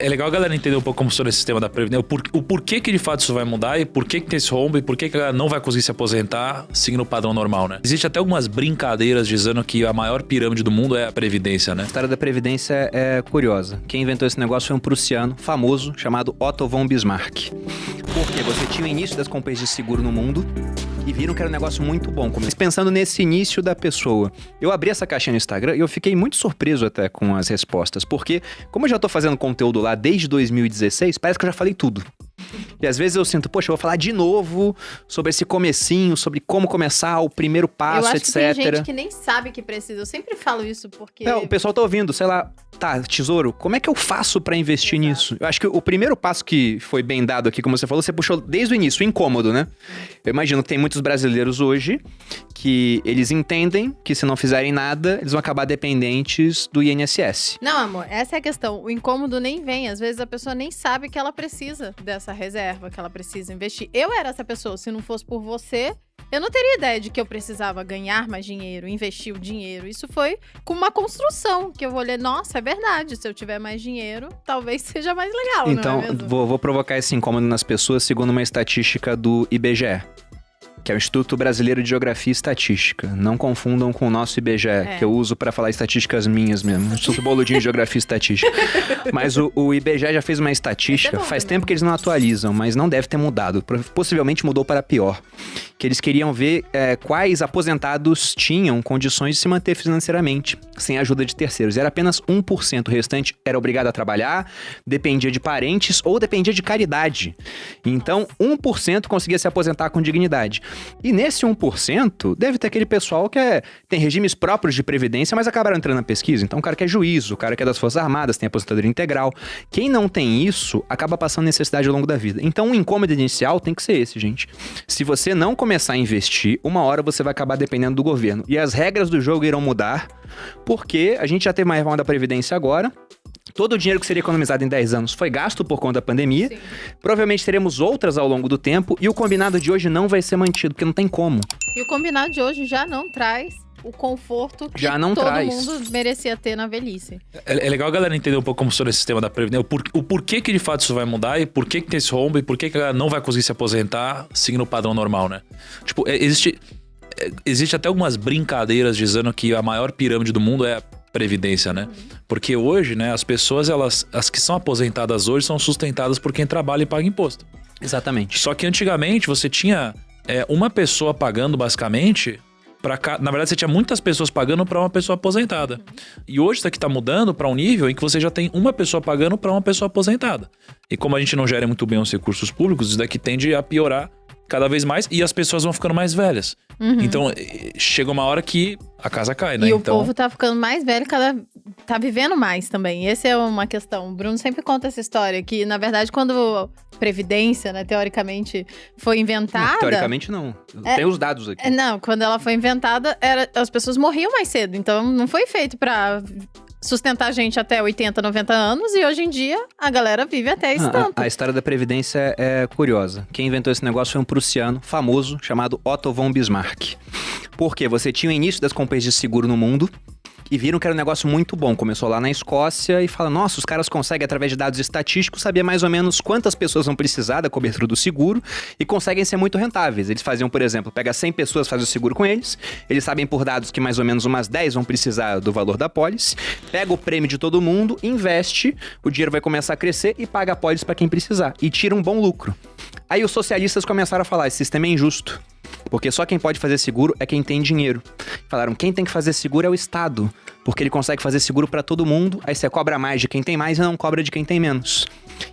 É legal a galera entender um pouco como funciona esse sistema da Previdência, o porquê que de fato isso vai mudar e por que tem esse rombo e por que a galera não vai conseguir se aposentar seguindo o padrão normal, né? Existe até algumas brincadeiras dizendo que a maior pirâmide do mundo é a Previdência, né? A história da Previdência é curiosa. Quem inventou esse negócio foi um prussiano famoso chamado Otto von Bismarck. Porque você tinha o início das companhias de seguro no mundo e viram que era um negócio muito bom. Mas pensando nesse início da pessoa, eu abri essa caixinha no Instagram e eu fiquei muito surpreso até com as respostas, porque como eu já tô fazendo conteúdo lá desde 2016, parece que eu já falei tudo. E às vezes eu sinto, poxa, eu vou falar de novo sobre esse comecinho, sobre como começar, o primeiro passo, etc. Eu acho que tem gente que nem sabe que precisa. Eu sempre falo isso porque... Não, o pessoal tá ouvindo, sei lá, tá, tesouro, como é que eu faço pra investir nisso? Eu acho que o primeiro passo que foi bem dado aqui, como você falou, você puxou desde o início, o incômodo, né? Eu imagino que tem muitos brasileiros hoje que eles entendem que se não fizerem nada, eles vão acabar dependentes do INSS. Não, amor, essa é a questão. O incômodo nem vem. Às vezes a pessoa nem sabe que ela precisa dessa reserva, que ela precisa investir. Eu era essa pessoa. Se não fosse por você, eu não teria ideia de que eu precisava ganhar mais dinheiro, investir o dinheiro. Isso foi com uma construção, que eu vou ler, nossa, é verdade. Se eu tiver mais dinheiro, talvez seja mais legal, então, não é mesmo? Vou provocar esse incômodo nas pessoas segundo uma estatística do IBGE. Que é o Instituto Brasileiro de Geografia e Estatística. Não confundam com o nosso IBGE, que eu uso pra falar estatísticas minhas mesmo. Instituto Boludinho de Geografia e Estatística. Mas o IBGE já fez uma estatística, faz tempo que eles não atualizam, mas não deve ter mudado. Possivelmente mudou para pior. Que eles queriam ver quais aposentados tinham condições de se manter financeiramente, sem a ajuda de terceiros. Era apenas 1%. O restante era obrigado a trabalhar, dependia de parentes ou dependia de caridade. Então, 1% conseguia se aposentar com dignidade. E nesse 1%, deve ter aquele pessoal que tem regimes próprios de previdência, mas acabaram entrando na pesquisa. Então, o cara que é juiz, o cara que é das Forças Armadas, tem aposentadoria integral. Quem não tem isso, acaba passando necessidade ao longo da vida. Então, o incômodo inicial tem que ser esse, gente. Se você não começar a investir, uma hora você vai acabar dependendo do governo. E as regras do jogo irão mudar, porque a gente já teve uma reforma da Previdência agora. Todo o dinheiro que seria economizado em 10 anos foi gasto por conta da pandemia. Sim. Provavelmente teremos outras ao longo do tempo. E o combinado de hoje não vai ser mantido, porque não tem como. E o combinado de hoje já não traz o conforto que já não todo traz. mundo merecia ter na velhice. É legal a galera entender um pouco como funciona esse sistema da Previdência, o porquê que de fato isso vai mudar e por que tem esse rombo e por que a galera não vai conseguir se aposentar seguindo o padrão normal, né? Tipo, existe até algumas brincadeiras dizendo que a maior pirâmide do mundo é a Previdência, né? Porque hoje, né, as pessoas, as que são aposentadas hoje são sustentadas por quem trabalha e paga imposto. Exatamente. Só que antigamente você tinha uma pessoa pagando basicamente... Na verdade, você tinha muitas pessoas pagando para uma pessoa aposentada. E hoje isso aqui tá mudando para um nível em que você já tem uma pessoa pagando para uma pessoa aposentada. E como a gente não gera muito bem os recursos públicos, isso daqui tende a piorar cada vez mais e as pessoas vão ficando mais velhas. Então, chega uma hora que a casa cai, né? E então... o povo tá ficando mais velho, tá vivendo mais também. Essa é uma questão. O Bruno sempre conta essa história, que na verdade quando Previdência, né, teoricamente, foi inventada... Não, teoricamente não. Tem os dados aqui. Não, quando ela foi inventada, as pessoas morriam mais cedo. Então não foi feito pra sustentar a gente até 80, 90 anos. E hoje em dia, a galera vive até esse tanto. A história da Previdência é curiosa. Quem inventou esse negócio foi um prussiano famoso chamado Otto von Bismarck. Porque você tinha o início das companhias de seguro no mundo e viram que era um negócio muito bom. Começou lá na Escócia e fala, nossa, os caras conseguem, através de dados estatísticos, saber mais ou menos quantas pessoas vão precisar da cobertura do seguro e conseguem ser muito rentáveis. Eles faziam, por exemplo, pega 100 pessoas, faz o seguro com eles sabem por dados que mais ou menos umas 10 vão precisar do valor da pólice, pega o prêmio de todo mundo, investe, o dinheiro vai começar a crescer e paga a pólice para quem precisar. E tira um bom lucro. Aí os socialistas começaram a falar, esse sistema é injusto. Porque só quem pode fazer seguro é quem tem dinheiro. Falaram, quem tem que fazer seguro é o Estado. Porque ele consegue fazer seguro pra todo mundo, aí você cobra mais de quem tem mais e não cobra de quem tem menos.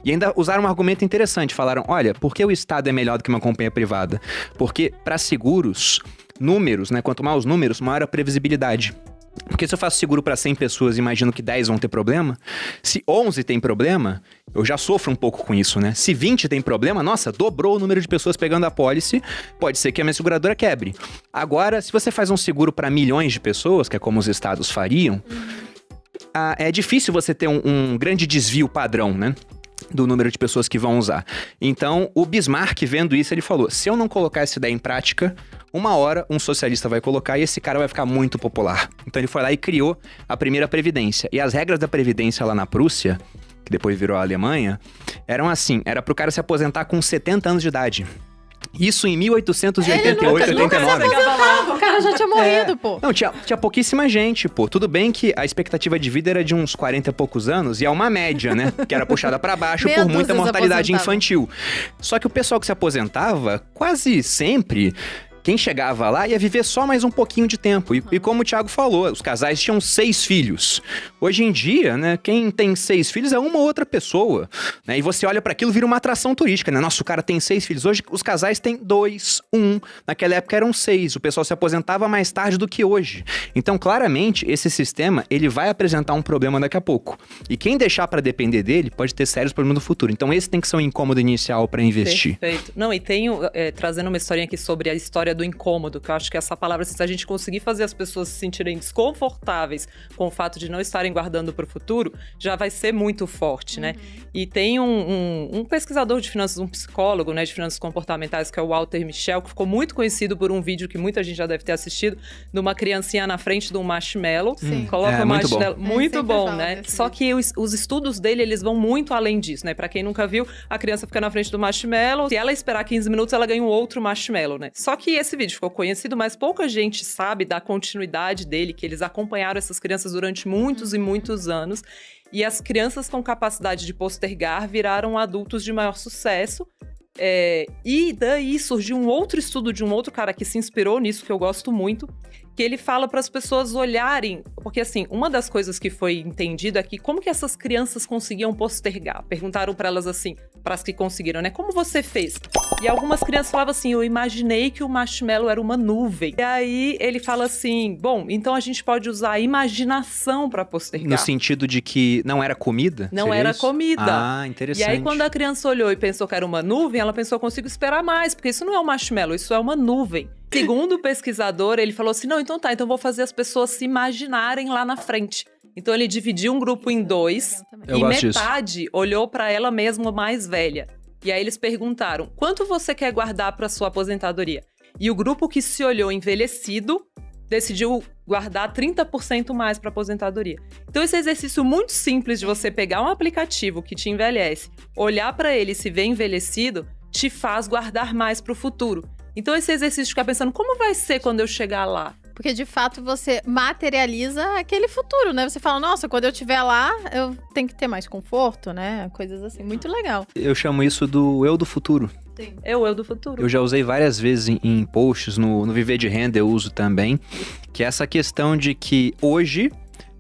E ainda usaram um argumento interessante, falaram, olha, por que o Estado é melhor do que uma companhia privada? Porque para seguros, números, né, quanto mais os números, maior a previsibilidade. Porque se eu faço seguro para 100 pessoas e imagino que 10 vão ter problema, se 11 tem problema, eu já sofro um pouco com isso, né? Se 20 tem problema, nossa, dobrou o número de pessoas pegando a pólice, pode ser que a minha seguradora quebre. Agora, se você faz um seguro para milhões de pessoas, que é como os estados fariam, é difícil você ter um grande desvio padrão, né? Do número de pessoas que vão usar. Então, o Bismarck, vendo isso, ele falou, se eu não colocar essa ideia em prática, uma hora um socialista vai colocar e esse cara vai ficar muito popular. Então ele foi lá e criou a primeira Previdência. E as regras da Previdência lá na Prússia que depois virou a Alemanha, eram assim, era pro cara se aposentar com 70 anos de idade. Isso em 1888, 89. O cara já tinha morrido, pô. Não, tinha pouquíssima gente, pô. Tudo bem que a expectativa de vida era de uns 40 e poucos anos, e é uma média, né? Que era puxada pra baixo por muita mortalidade infantil. Só que o pessoal que se aposentava, quase sempre... Quem chegava lá ia viver só mais um pouquinho de tempo. E como o Thiago falou, os casais tinham 6 filhos. Hoje em dia, né, quem tem 6 filhos é uma outra pessoa. Né? E você olha para aquilo, vira uma atração turística, né? Nossa, o cara tem 6 filhos. Hoje os casais têm 2, 1. Naquela época eram 6. O pessoal se aposentava mais tarde do que hoje. Então, claramente, esse sistema, ele vai apresentar um problema daqui a pouco. E quem deixar para depender dele pode ter sérios problemas no futuro. Então, esse tem que ser um incômodo inicial para investir. Perfeito. Não, e tenho, trazendo uma historinha aqui sobre a história do incômodo, que eu acho que essa palavra, se a gente conseguir fazer as pessoas se sentirem desconfortáveis com o fato de não estarem guardando para o futuro, já vai ser muito forte, né? E tem um pesquisador de finanças, um psicólogo, né, de finanças comportamentais, que é o Walter Mischel, que ficou muito conhecido por um vídeo que muita gente já deve ter assistido, de uma criancinha na frente de um marshmallow. Sim. Coloca o marshmallow. Muito bom, fala né? desse Só que os estudos dele, eles vão muito além disso, né? Pra quem nunca viu, a criança fica na frente do marshmallow, se ela esperar 15 minutos, ela ganha um outro marshmallow, né? Só que esse vídeo ficou conhecido, mas pouca gente sabe da continuidade dele, que eles acompanharam essas crianças durante muitos e muitos anos. E as crianças com capacidade de postergar viraram adultos de maior sucesso. E daí surgiu um outro estudo de um outro cara que se inspirou nisso, que eu gosto muito, que ele fala para as pessoas olharem, porque assim, uma das coisas que foi entendido é que como que essas crianças conseguiam postergar? Perguntaram para elas assim, para as que conseguiram, né? Como você fez? E algumas crianças falavam assim, eu imaginei que o marshmallow era uma nuvem. E aí ele fala assim, bom, então a gente pode usar a imaginação para postergar. No sentido de que não era comida? Não era isso? Comida. Ah, interessante. E aí quando a criança olhou e pensou que era uma nuvem, ela pensou, eu consigo esperar mais, porque isso não é um marshmallow, isso é uma nuvem. Segundo o pesquisador, ele falou assim, não, então tá, então vou fazer as pessoas se imaginarem lá na frente. Então ele dividiu um grupo em 2 Eu e gosto metade olhou para ela mesma mais velha. E aí eles perguntaram, quanto você quer guardar para sua aposentadoria? E o grupo que se olhou envelhecido decidiu guardar 30% mais para aposentadoria. Então esse exercício muito simples de você pegar um aplicativo que te envelhece, olhar para ele e se ver envelhecido, te faz guardar mais para o futuro. Então esse exercício de ficar pensando, como vai ser quando eu chegar lá? Porque, de fato, você materializa aquele futuro, né? Você fala, nossa, quando eu estiver lá, eu tenho que ter mais conforto, né? Coisas assim, muito legal. Eu chamo isso do eu do futuro. Sim. É o eu do futuro. Eu já usei várias vezes em posts, no Viver de Renda eu uso também, que é essa questão de que hoje,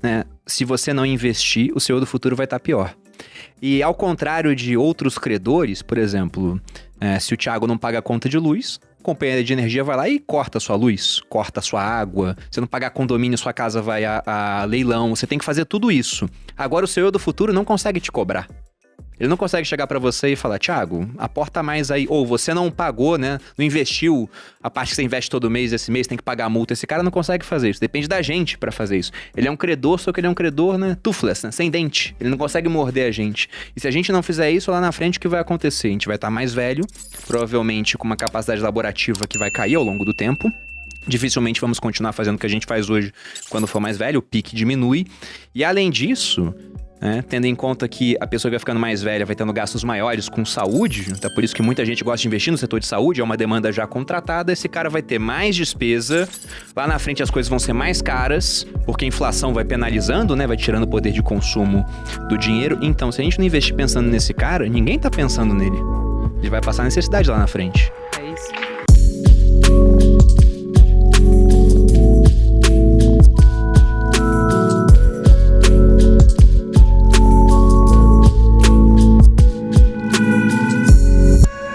né, se você não investir, o seu eu do futuro vai estar pior. E ao contrário de outros credores, por exemplo, se o Thiago não paga a conta de luz, a companhia de energia vai lá e corta a sua luz, corta a sua água. Se não pagar condomínio, sua casa vai a leilão. Você tem que fazer tudo isso. Agora o seu eu do futuro não consegue te cobrar. Ele não consegue chegar pra você e falar, Thiago, aporta mais aí. Ou você não pagou, né? Não investiu a parte que você investe todo mês, esse mês tem que pagar a multa. Esse cara não consegue fazer isso. Depende da gente pra fazer isso. Ele é um credor, só que ele é um credor, né? Toothless, né? Sem dente. Ele não consegue morder a gente. E se a gente não fizer isso, lá na frente o que vai acontecer? A gente vai estar mais velho, provavelmente com uma capacidade laborativa que vai cair ao longo do tempo. Dificilmente vamos continuar fazendo o que a gente faz hoje quando for mais velho, o pique diminui. E além disso, tendo em conta que a pessoa que vai ficando mais velha vai tendo gastos maiores com saúde, até por isso que muita gente gosta de investir no setor de saúde, é uma demanda já contratada, esse cara vai ter mais despesa, lá na frente as coisas vão ser mais caras, porque a inflação vai penalizando, né, vai tirando o poder de consumo do dinheiro. Então, se a gente não investir pensando nesse cara, ninguém tá pensando nele. Ele vai passar necessidade lá na frente.